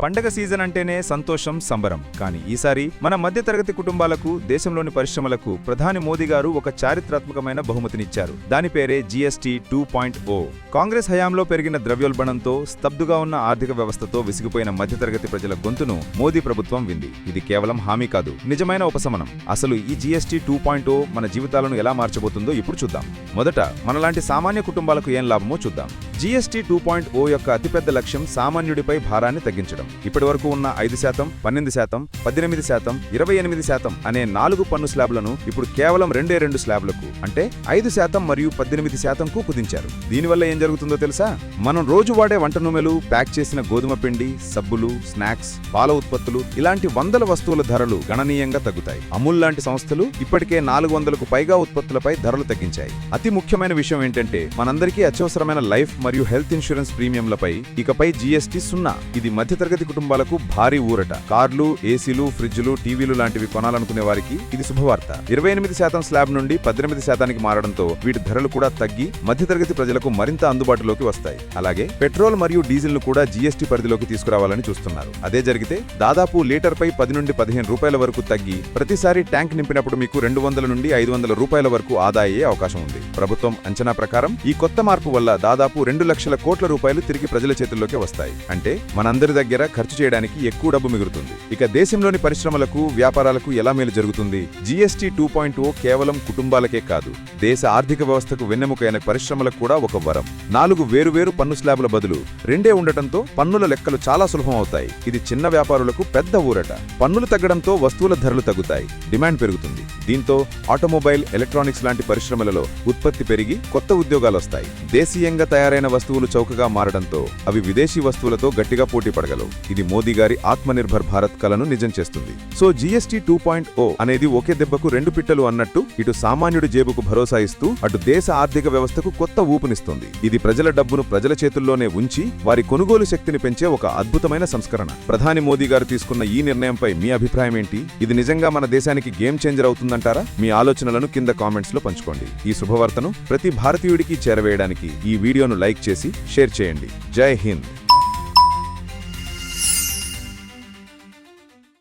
పండగ సీజన్ అంటేనే సంతోషం, సంబరం. కానీ ఈసారి మన మధ్యతరగతి కుటుంబాలకు, దేశంలోని పరిశ్రమలకు ప్రధాని మోదీ గారు ఒక చారిత్రాత్మకమైన బహుమతినిచ్చారు. దాని పేరే జీఎస్టీ 2.0. కాంగ్రెస్ హయాంలో పెరిగిన ద్రవ్యోల్బణంతో, స్తబ్దుగా ఉన్న ఆర్థిక వ్యవస్థతో విసిగిపోయిన మధ్యతరగతి ప్రజల గొంతును మోదీ ప్రభుత్వం వింది. ఇది కేవలం హామీ కాదు, నిజమైన ఉపశమనం. అసలు ఈ జీఎస్టీ 2.0 మన జీవితాలను ఎలా మార్చబోతుందో ఇప్పుడు చూద్దాం. మొదట మనలాంటి సామాన్య కుటుంబాలకు ఏం లాభమో చూద్దాం. జీఎస్టీ 2.0 యొక్క అతిపెద్ద లక్ష్యం సామాన్యుడిపై భారాన్ని తగ్గించడం. ఇప్పటివరకు ఉన్న 5%, 12%, 18%, 28% అనే 4 పన్ను స్లాబ్లను ఇప్పుడు కేవలం 2 స్లాబ్లకు, అంటే 5% మరియు 18%కు కుదించారు. దీనివల్ల ఏం జరుగుతుందో తెలుసా? మనం రోజు వాడే వంట నూనెలు, ప్యాక్ చేసిన గోధుమ పిండి, సబ్బులు, స్నాక్స్, పాల ఉత్పత్తులు ఇలాంటి వందల వస్తువుల ధరలు గణనీయంగా తగ్గుతాయి. అమూల్ లాంటి సంస్థలు ఇప్పటికే 400కు పైగా ఉత్పత్తులపై ధరలు తగ్గించాయి. అతి ముఖ్యమైన విషయం ఏంటంటే, మనందరికీ అత్యవసరమైన లైఫ్ మరియు హెల్త్ ఇన్సూరెన్స్ ప్రీమియంలపై ఇకపై జీఎస్టీ 0. ఇది మధ్యతరగతి కుటుంబాలకు భారీ ఊరట. కార్లు, ఏసీలు, ఫ్రిడ్జ్లు, టీవీలు లాంటివి కొనాలనుకునే వారికి ఇది శుభవార్త. 28% స్లాబ్ నుండి 18%కి మారడంతో వీటి ధరలు కూడా తగ్గి మధ్యతరగతి ప్రజలకు మరింత అందుబాటులోకి వస్తాయి. అలాగే పెట్రోల్ మరియు డీజిల్ ను కూడా జీఎస్టీ పరిధిలోకి తీసుకురావాలని చూస్తున్నారు. అదే జరిగితే దాదాపు లీటర్పై 10 నుండి 15 రూపాయల వరకు తగ్గి ప్రతిసారి ట్యాంక్ నింపినప్పుడు మీకు 200 నుండి 500 రూపాయల వరకు ఆదా అయ్యే అవకాశం ఉంది. ప్రభుత్వం అంచనా ప్రకారం ఈ కొత్త మార్పు వల్ల దాదాపు 2 లక్షల కోట్ల రూపాయలు తిరిగి ప్రజల చేతుల్లోకి వస్తాయి. అంటే మనందరి దగ్గర ఖర్చు చేయడానికి ఎక్కువ డబ్బు మిగులుతుంది. ఇక దేశంలోని పరిశ్రమలకు, వ్యాపారాలకు ఎలా మేలు జరుగుతుంది? జీఎస్టీ 2.0 కేవలం కుటుంబాలకే కాదు, దేశ ఆర్థిక వ్యవస్థకు వెన్నెముకైన పరిశ్రమలకు కూడా ఒక వరం. 4 వేరువేరు పన్ను స్లాబుల బదులు 2 ఉండటంతో పన్నుల లెక్కలు చాలా సులభం అవుతాయి. ఇది చిన్న వ్యాపారులకు పెద్ద ఊరట. పన్నులు తగ్గడంతో వస్తువుల ధరలు తగ్గుతాయి, డిమాండ్ పెరుగుతుంది. దీంతో ఆటోమొబైల్, ఎలక్ట్రానిక్స్ లాంటి పరిశ్రమలలో ఉత్పత్తి పెరిగి కొత్త ఉద్యోగాలొస్తాయి. దేశీయంగా తయారైన వస్తువులు చౌకగా మారడంతో అవి విదేశీ వస్తువులతో గట్టిగా పోటీ పడగలవు. ఇది మోదీ గారి ఆత్మనిర్భర్ భారత్ కలను నిజం చేస్తుంది. సో జీఎస్టీ 2.0 అనేది ఒకే దెబ్బకు 2 పిట్టలు అన్నట్టు ఇటు సామాన్యుడి జేబుకు భరోసా ఇస్తూ, అటు దేశ ఆర్థిక వ్యవస్థకు కొత్త ఊపునిస్తుంది. ఇది ప్రజల డబ్బును ప్రజల చేతుల్లోనే ఉంచి వారి కొనుగోలు శక్తిని పెంచే ఒక అద్భుతమైన సంస్కరణ. ప్రధాని మోదీ గారు తీసుకున్న ఈ నిర్ణయంపై మీ అభిప్రాయం ఏంటి? ఇది నిజంగా మన దేశానికి గేమ్ చేంజర్ అవుతుందంటారా? మీ ఆలోచనలను కింద కామెంట్స్ లో పంచుకోండి. ఈ శుభవార్తను ప్రతి భారతీయుడికి చేరవేయడానికి ఈ వీడియోను లైక్ చేసి షేర్ చేయండి. జై హింద్.